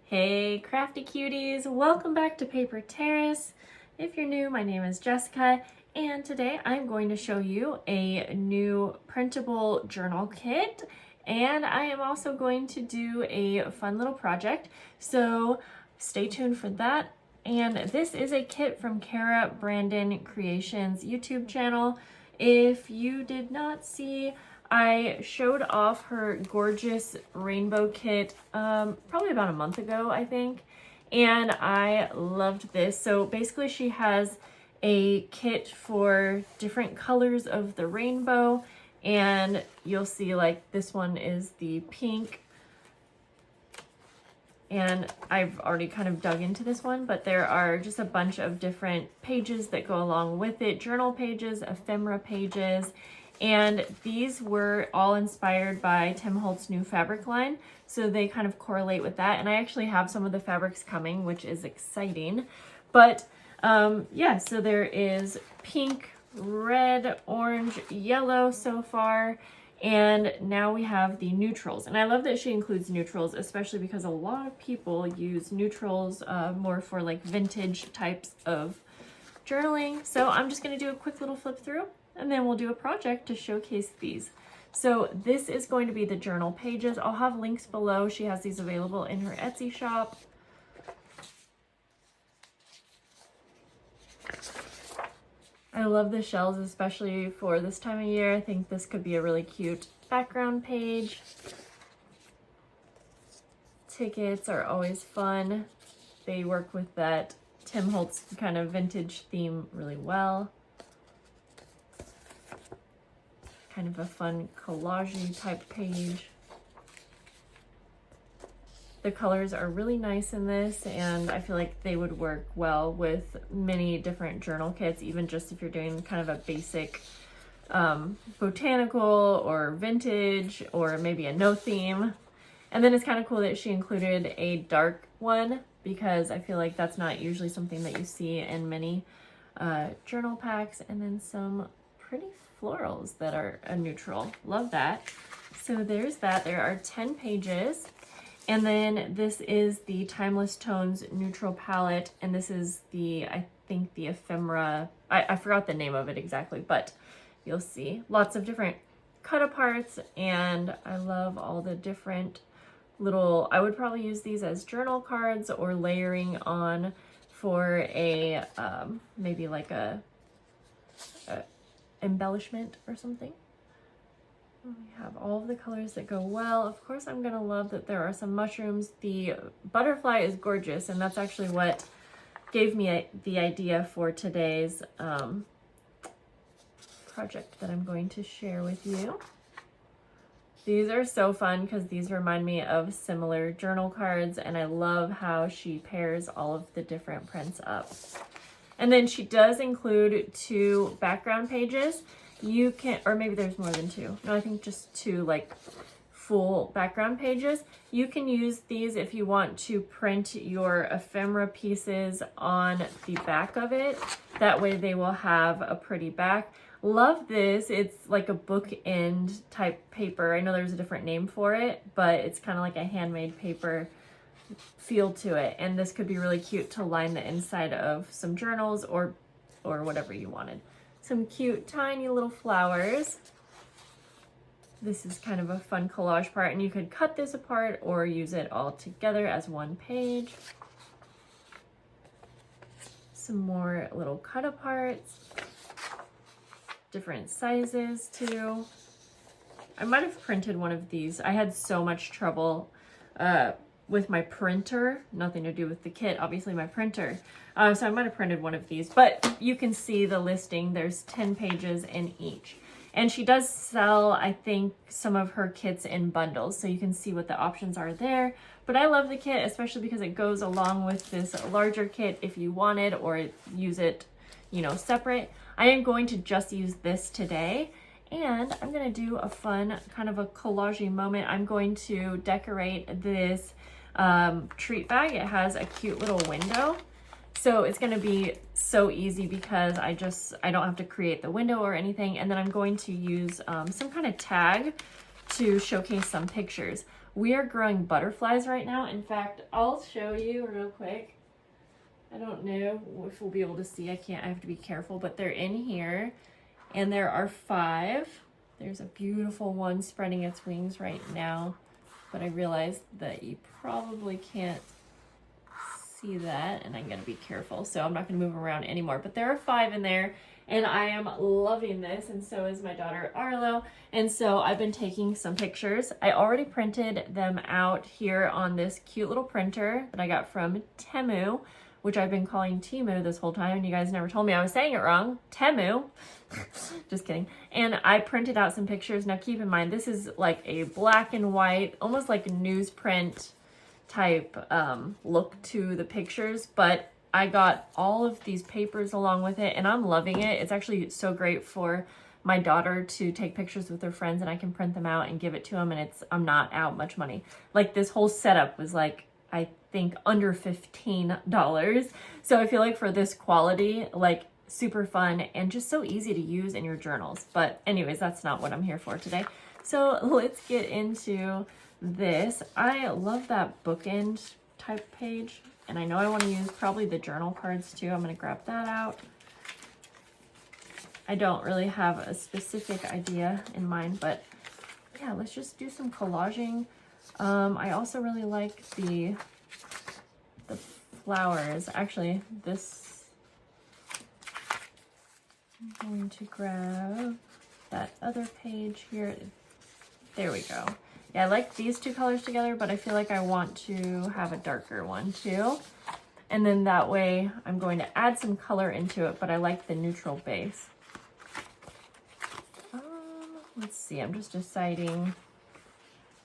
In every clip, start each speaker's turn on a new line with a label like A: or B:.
A: Hey crafty cuties, welcome back to Paper Terrace. If you're new, my name is Jessica, and today I'm going to show you a new printable journal kit, and I am also going to do a fun little project, so stay tuned for that. And this is a kit from Kara Brandon Creations YouTube channel. If you did not see, I showed off her gorgeous rainbow kit probably about a month ago, I think, and I loved this. So basically she has a kit for different colors of the rainbow, and you'll see like this one is the pink, and I've already kind of dug into this one, but there are just a bunch of different pages that go along with it, journal pages, ephemera pages, and these were all inspired by Tim Holtz's new fabric line, so they kind of correlate with that. And I actually have some of the fabrics coming, which is exciting. But yeah, so there is pink, red, orange, yellow so far, and now we have the neutrals. And I love that she includes neutrals, especially because a lot of people use neutrals more for like vintage types of journaling. So I'm just going to do a quick little flip through, and then we'll do a project to showcase these. So this is going to be the journal pages. I'll have links below. She has these available in her Etsy shop. I love the shells, especially for this time of year. I think this could be a really cute background page. Tickets are always fun. They work with that Tim Holtz kind of vintage theme really well. Kind of a fun collage-y type page. The colors are really nice in this, and I feel like they would work well with many different journal kits, even just if you're doing kind of a basic botanical or vintage or maybe a no theme. And then it's kind of cool that she included a dark one, because I feel like that's not usually something that you see in many journal packs. And then some pretty florals that are a neutral. Love that. So there's that. There are 10 pages. And then this is the Timeless Tones neutral palette, and this is the, I think the ephemera, I forgot the name of it exactly, but you'll see lots of different cut aparts, and I love all the different little, I would probably use these as journal cards or layering on for a, maybe like a embellishment or something. We have all of the colors that go well. Of course, I'm gonna love that there are some mushrooms. The butterfly is gorgeous, and that's actually what gave me the idea for today's project that I'm going to share with you. These are so fun because these remind me of similar journal cards, and I love how she pairs all of the different prints up. And then she does include 2 background pages. You can, or maybe there's more than 2. No, I think just 2 like full background pages. You can use these if you want to print your ephemera pieces on the back of it. That way they will have a pretty back. Love this. It's like a bookend type paper. I know there's a different name for it, but it's kind of like a handmade paper feel to it. And this could be really cute to line the inside of some journals or whatever you wanted. Some cute tiny little flowers. This is kind of a fun collage part, and you could cut this apart or use it all together as one page. Some more little cut aparts. Different sizes too. I might have printed one of these. I had so much trouble with my printer, nothing to do with the kit, obviously my printer. So I might have printed one of these, but you can see the listing. There's 10 pages in each. And she does sell, I think, some of her kits in bundles, so you can see what the options are there. But I love the kit, especially because it goes along with this larger kit if you wanted, or use it, you know, separate. I am going to just use this today, and I'm gonna do a fun kind of a collage-y moment. I'm going to decorate this treat bag. It has a cute little window. So it's going to be so easy because I don't have to create the window or anything. And then I'm going to use some kind of tag to showcase some pictures. We are growing butterflies right now. In fact, I'll show you real quick. I don't know if we'll be able to see. I have to be careful, but they're in here. And there are 5. There's a beautiful one spreading its wings right now, but I realized that you probably can't see that, and I'm gonna be careful, so I'm not gonna move around anymore. But there are 5 in there, and I am loving this, and so is my daughter Arlo. And so I've been taking some pictures. I already printed them out here on this cute little printer that I got from Temu, which I've been calling Temu this whole time, and you guys never told me I was saying it wrong. Temu. Just kidding. And I printed out some pictures. Now keep in mind, this is like a black and white, almost like a newsprint type look to the pictures, but I got all of these papers along with it, and I'm loving it. It's actually so great for my daughter to take pictures with her friends, and I can print them out and give it to them, and I'm not out much money. Like, this whole setup was like, I think under $15. So I feel like for this quality, like, super fun and just so easy to use in your journals. But anyways, that's not what I'm here for today. So let's get into this. I love that bookend type page, and I know I want to use probably the journal cards too. I'm going to grab that out. I don't really have a specific idea in mind, but yeah, let's just do some collaging. I also really like the flowers. Actually, this, I'm going to grab that other page here. There we go. Yeah, I like these 2 colors together, but I feel like I want to have a darker one too. And then that way I'm going to add some color into it, but I like the neutral base. Let's see, I'm just deciding.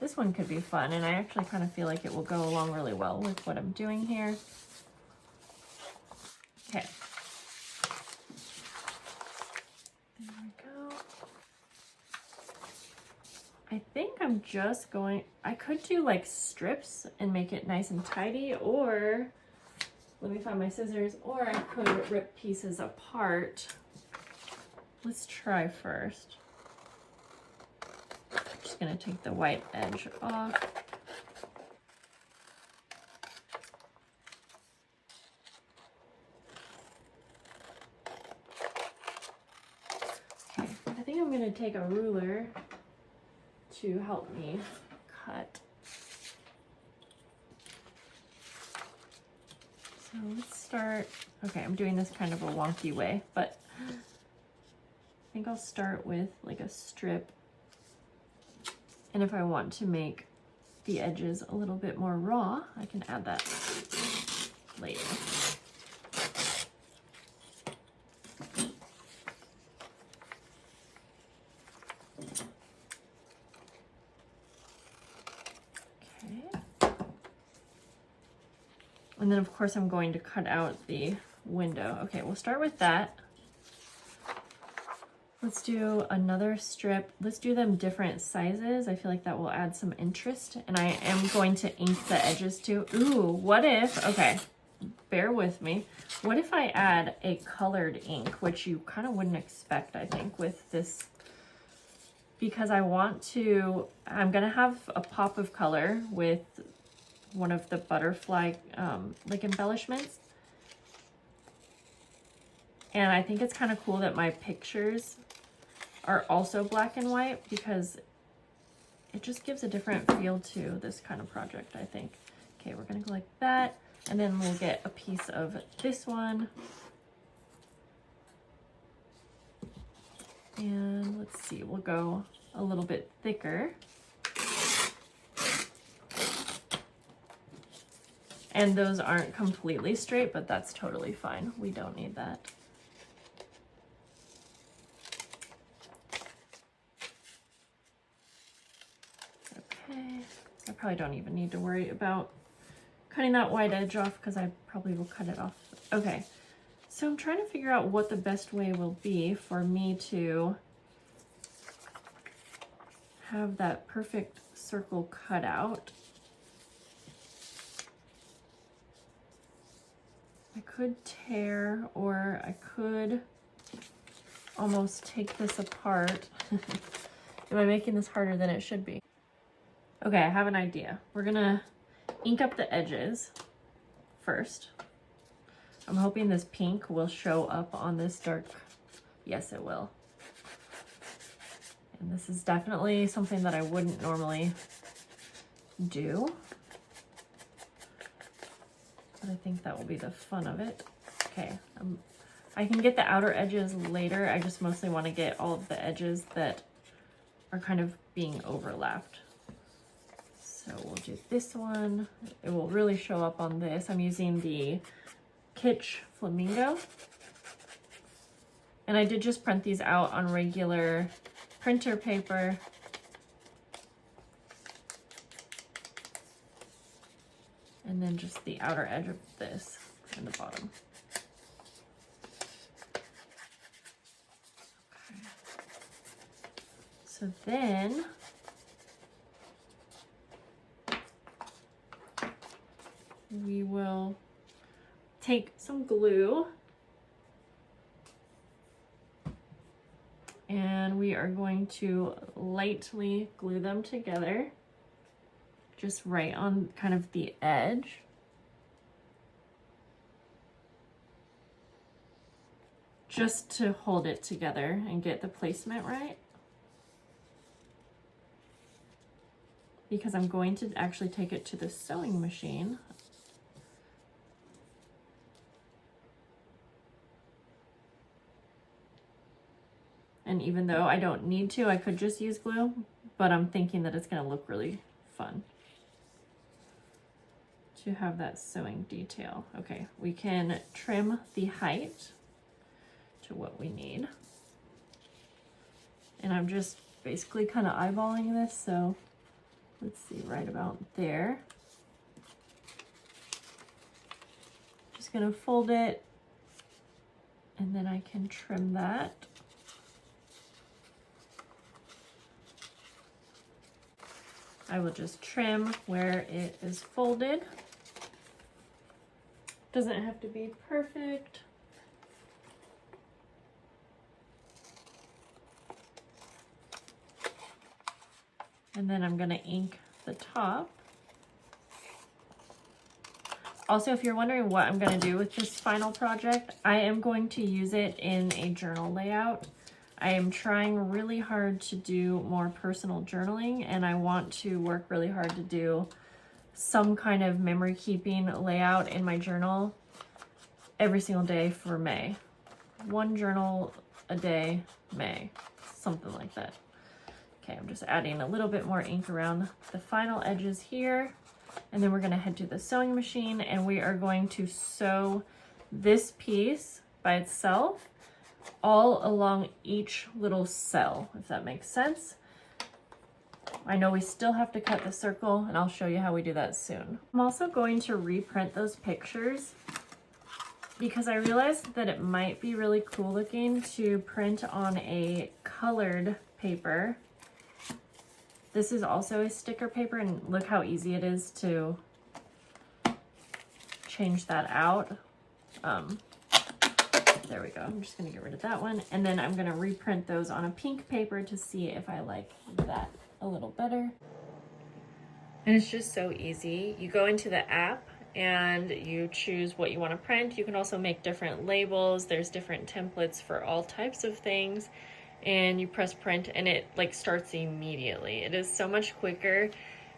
A: This one could be fun, and I actually kind of feel like it will go along really well with what I'm doing here. Okay. There we go. I think I'm just going, I could do like strips and make it nice and tidy, or let me find my scissors, or I could rip pieces apart. Let's try first. I'm just gonna take the white edge off. Okay, I think I'm gonna take a ruler to help me cut. So let's start, okay, I'm doing this kind of a wonky way, but I think I'll start with like a strip. And if I want to make the edges a little bit more raw, I can add that later. And then of course I'm going to cut out the window. Okay, we'll start with that. Let's do another strip. Let's do them different sizes. I feel like that will add some interest. And I am going to ink the edges too. Ooh, what if, okay, bear with me. What if I add a colored ink, which you kind of wouldn't expect, I think, with this, because I want to, I'm gonna have a pop of color with one of the butterfly like embellishments. And I think it's kind of cool that my pictures are also black and white, because it just gives a different feel to this kind of project, I think. Okay, we're gonna go like that, and then we'll get a piece of this one. And let's see, we'll go a little bit thicker. And those aren't completely straight, but that's totally fine. We don't need that. Okay, I probably don't even need to worry about cutting that white edge off, because I probably will cut it off. Okay, so I'm trying to figure out what the best way will be for me to have that perfect circle cut out. I could tear, or I could almost take this apart. Am I making this harder than it should be? Okay, I have an idea. We're gonna ink up the edges first. I'm hoping this pink will show up on this dark. Yes, it will. And this is definitely something that I wouldn't normally do. But I think that will be the fun of it. Okay, I can get the outer edges later. I just mostly want to get all of the edges that are kind of being overlapped. So we'll do this one. It will really show up on this. I'm using the Kitsch Flamingo. And I did just print these out on regular printer paper. And then just the outer edge of this and the bottom. Okay. So then we will take some glue and we are going to lightly glue them together, just right on kind of the edge. Just to hold it together and get the placement right. Because I'm going to actually take it to the sewing machine. And even though I don't need to, I could just use glue, but I'm thinking that it's gonna look really fun to have that sewing detail. Okay, we can trim the height to what we need. And I'm just basically kind of eyeballing this, so let's see, right about there. Just gonna fold it, and then I can trim that. I will just trim where it is folded. Doesn't have to be perfect. And then I'm gonna ink the top. Also, if you're wondering what I'm gonna do with this final project, I am going to use it in a journal layout. I am trying really hard to do more personal journaling, and I want to work really hard to do some kind of memory keeping layout in my journal every single day for May. One journal a day, May, something like that. Okay, I'm just adding a little bit more ink around the final edges here, and then we're gonna head to the sewing machine and we are going to sew this piece by itself all along each little cell, if that makes sense. I know we still have to cut the circle, and I'll show you how we do that soon. I'm also going to reprint those pictures because I realized that it might be really cool looking to print on a colored paper. This is also a sticker paper, and look how easy it is to change that out. There we go. I'm just gonna get rid of that one. And then I'm gonna reprint those on a pink paper to see if I like that a little better. And it's just so easy. You go into the app and you choose what you want to print. You can also make different labels. There's different templates for all types of things. And you press print and it like starts immediately. It is so much quicker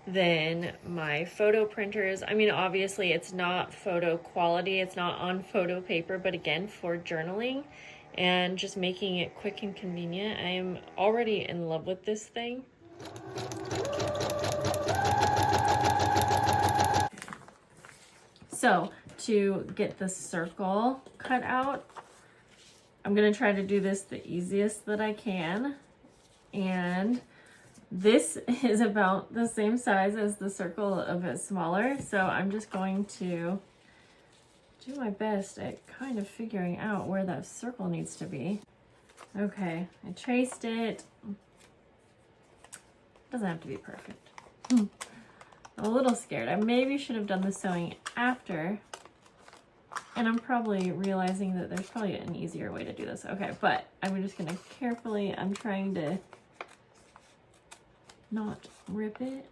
A: than my photo printers. I mean, obviously it's not photo quality, it's not on photo paper, but again, for journaling and just making it quick and convenient, I am already in love with this thing. So to get the circle cut out, I'm gonna try to do this the easiest that I can. And this is about the same size as the circle, a bit smaller. So I'm just going to do my best at kind of figuring out where that circle needs to be. Okay, I traced it. Doesn't have to be perfect. I'm a little scared. I maybe should have done the sewing after. And I'm probably realizing that there's probably an easier way to do this. Okay, but I'm just gonna carefully, I'm trying to not rip it.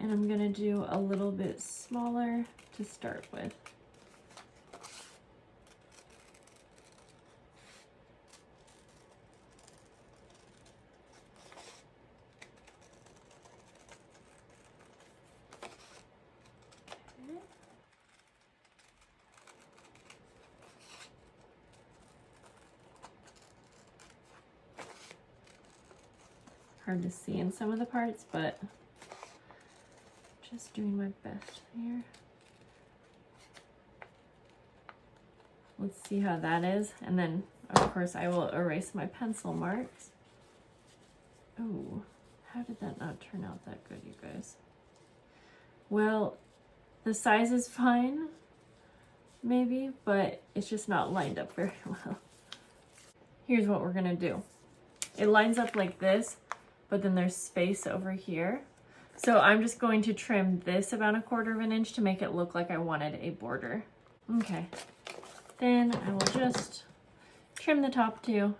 A: And I'm gonna do a little bit smaller to start with. Hard to see in some of the parts, but just doing my best here. Let's see how that is, and then of course I will erase my pencil marks. Oh, how did that not turn out that good, you guys? Well, the size is fine, maybe, but it's just not lined up very well. Here's what we're gonna do. It lines up like this, but then there's space over here. So I'm just going to trim this about 1/4 inch to make it look like I wanted a border. Okay, then I will just trim the top too.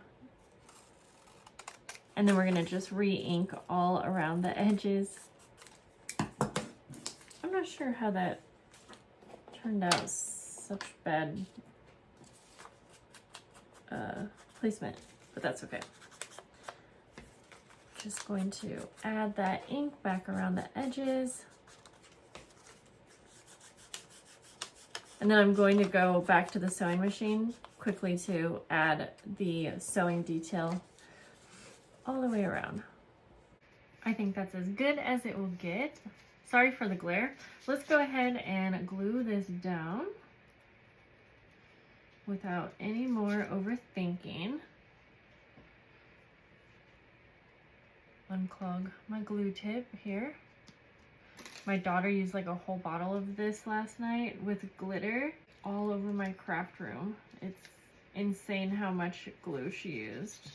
A: And then we're gonna just re-ink all around the edges. I'm not sure how that turned out, such bad placement, but that's okay. Just going to add that ink back around the edges. And then I'm going to go back to the sewing machine quickly to add the sewing detail all the way around. I think that's as good as it will get. Sorry for the glare. Let's go ahead and glue this down without any more overthinking. Unclog my glue tip here. My daughter used like a whole bottle of this last night with glitter all over my craft room. It's insane how much glue she used.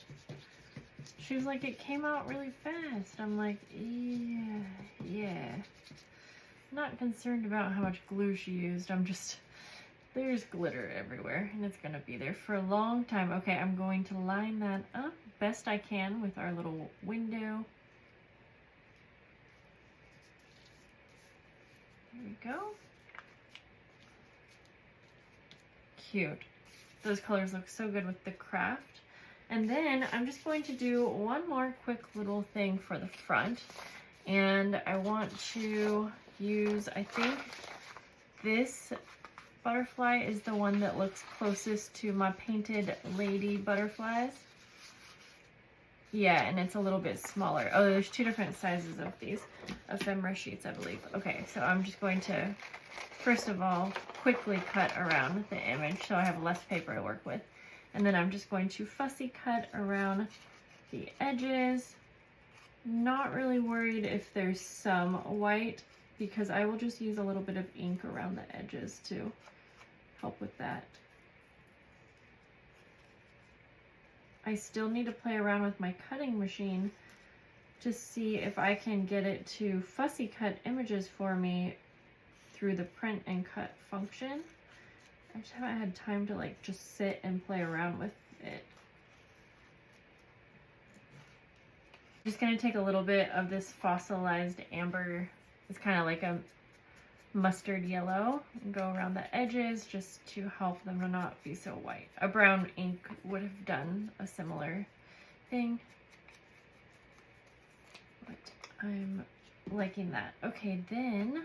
A: She was like, it came out really fast. I'm like, yeah. Not concerned about how much glue she used. I'm just, there's glitter everywhere and it's gonna be there for a long time. Okay, I'm going to line that up best I can with our little window. There we go. Cute. Those colors look so good with the craft. And then I'm just going to do one more quick little thing for the front. And I want to use, I think this butterfly is the one that looks closest to my painted lady butterflies. Yeah, and it's a little bit smaller. Oh, there's 2 different sizes of these ephemera sheets, I believe. Okay, so I'm just going to, first of all, quickly cut around the image so I have less paper to work with. And then I'm just going to fussy cut around the edges. Not really worried if there's some white because I will just use a little bit of ink around the edges to help with that. I still need to play around with my cutting machine to see if I can get it to fussy cut images for me through the print and cut function. I just haven't had time to like just sit and play around with it. I'm just gonna take a little bit of this fossilized amber. It's kind of like a mustard yellow and go around the edges just to help them to not be so white. A brown ink would have done a similar thing, but I'm liking that. Okay, then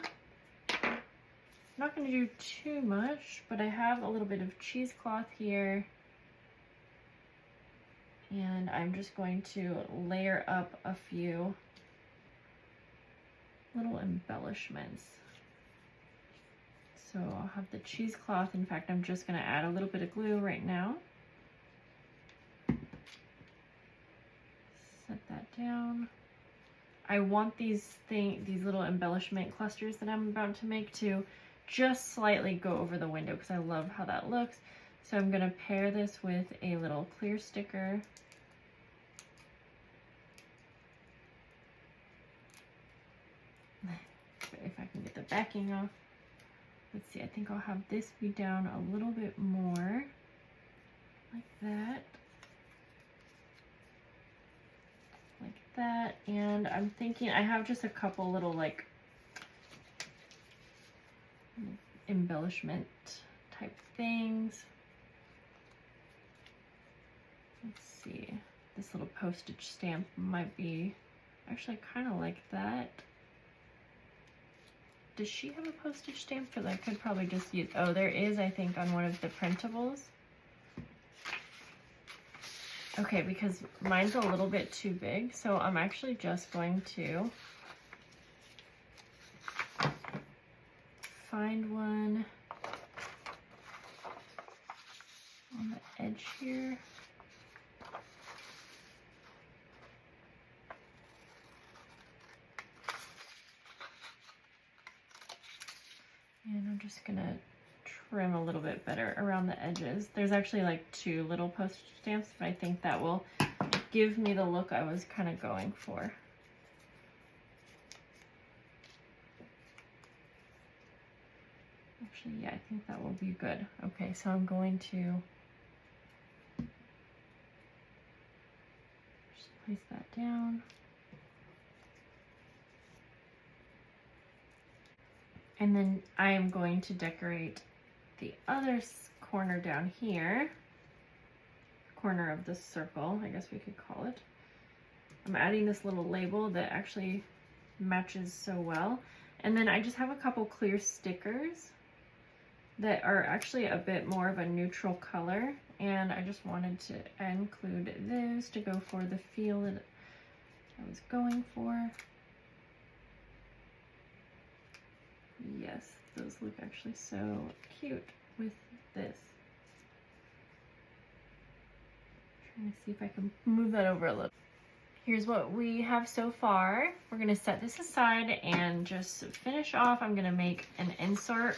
A: I'm not going to do too much, but I have a little bit of cheesecloth here and I'm just going to layer up a few little embellishments. So I'll have the cheesecloth. In fact, I'm just going to add a little bit of glue right now. Set that down. I want these little embellishment clusters that I'm about to make to just slightly go over the window because I love how that looks. So I'm going to pair this with a little clear sticker. If I can get the backing off. Let's see, I think I'll have this be down a little bit more, like that, and I'm thinking I have just a couple little like embellishment type things. Let's see, this little postage stamp might be actually kind of like that. Does she have a postage stamp? Because I could probably just use, oh, there is, I think, on one of the printables. Okay, because mine's a little bit too big, so I'm actually just going to find one on the edge here. And I'm just gonna trim a little bit better around the edges. There's actually like 2 little postage stamps, but I think that will give me the look I was kind of going for. Actually, yeah, I think that will be good. Okay, so I'm going to just place that down. And then I am going to decorate the other corner down here, corner of the circle, I guess we could call it. I'm adding this little label that actually matches so well. And then I just have a couple clear stickers that are actually a bit more of a neutral color. And I just wanted to include those to go for the feel that I was going for. Yes, those look actually so cute with this. Trying to see if I can move that over a little. Here's what we have so far. We're gonna set this aside and just finish off. I'm gonna make an insert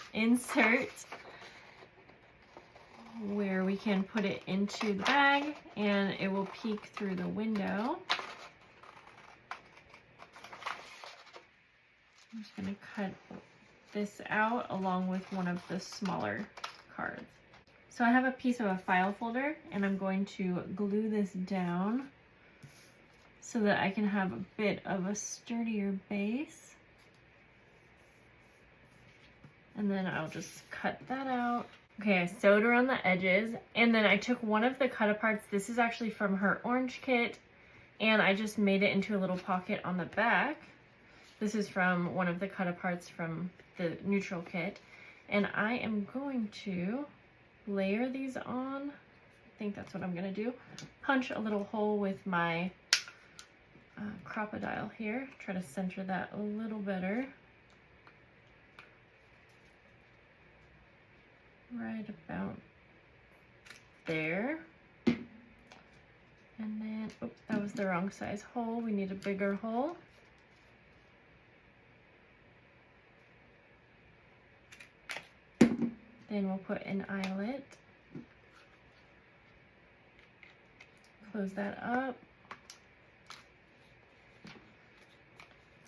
A: where we can put it into the bag and it will peek through the window. I'm just gonna cut this out along with one of the smaller cards. So I have a piece of a file folder and I'm going to glue this down so that I can have a bit of a sturdier base. And then I'll just cut that out. Okay, I sewed around the edges and then I took one of the cut aparts. This is actually from her orange kit and I just made it into a little pocket on the back. This is from one of the cut aparts from the neutral kit. And I am going to layer these on. I think that's what I'm gonna do. Punch a little hole with my crocodile here. Try to center that a little better. Right about there. And then, oops, that was the wrong size hole. We need a bigger hole. Then we'll put an eyelet. Close that up.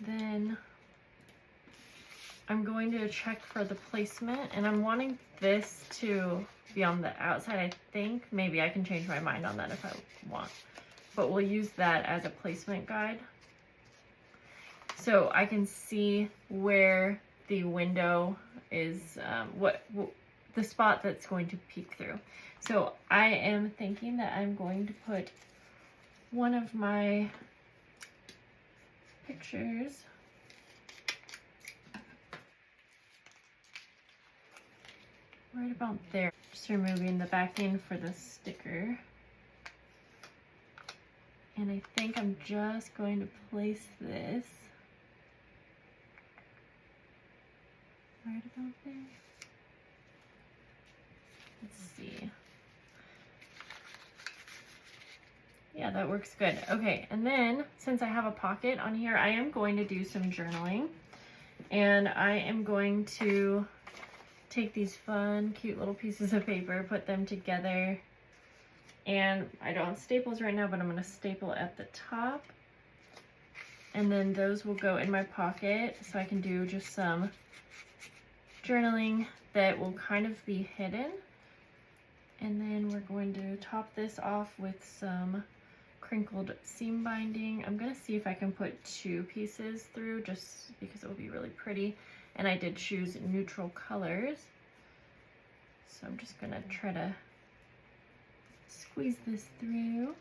A: Then I'm going to check for the placement and I'm wanting this to be on the outside, I think. Maybe I can change my mind on that if I want, but we'll use that as a placement guide. So I can see where the window is, the spot that's going to peek through. So I am thinking that I'm going to put one of my pictures right about there. Just removing the backing for the sticker. And I think I'm just going to place this right about there. Let's see. Yeah, that works good. Okay, and then since I have a pocket on here, I am going to do some journaling. And I am going to take these fun, cute little pieces of paper, put them together. And I don't have staples right now, but I'm going to staple at the top. And then those will go in my pocket so I can do just some journaling that will kind of be hidden. And then we're going to top this off with some crinkled seam binding. I'm going to see if I can put 2 pieces through just because it will be really pretty. and I did choose neutral colors. So I'm just gonna try to squeeze this through.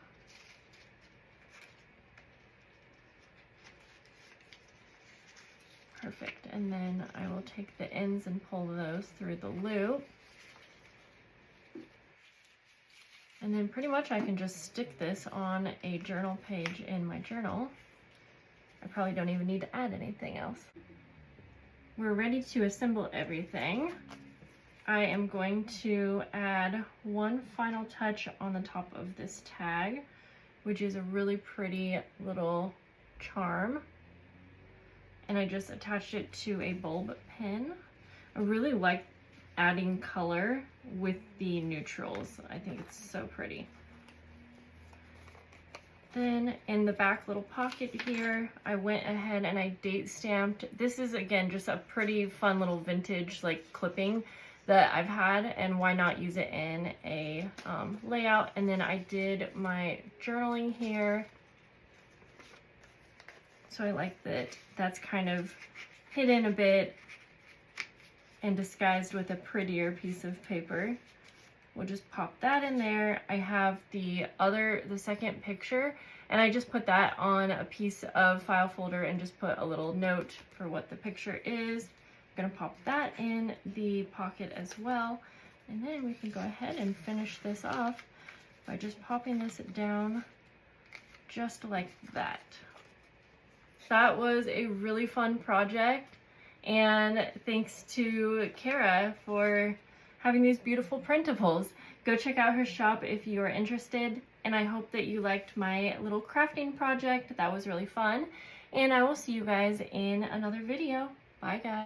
A: Perfect, and then I will take the ends and pull those through the loop. And then pretty much I can just stick this on a journal page in my journal. I probably don't even need to add anything else. We're ready to assemble everything. I am going to add one final touch on the top of this tag, which is a really pretty little charm. And I just attached it to a bulb pin. I really like adding color with the neutrals. I think it's so pretty. Then in the back little pocket here, I went ahead and I date stamped. This is again just a pretty fun little vintage like clipping that I've had, and why not use it in a layout. And then I did my journaling here. So I like that that's kind of hidden a bit and disguised with a prettier piece of paper. We'll just pop that in there. I have the second picture, and I just put that on a piece of file folder and just put a little note for what the picture is. I'm gonna pop that in the pocket as well. And then we can go ahead and finish this off by just popping this down just like that. That was a really fun project, and thanks to Kara for having these beautiful printables. Go check out her shop if you are interested, and I hope that you liked my little crafting project. That was really fun, and I will see you guys in another video. Bye guys.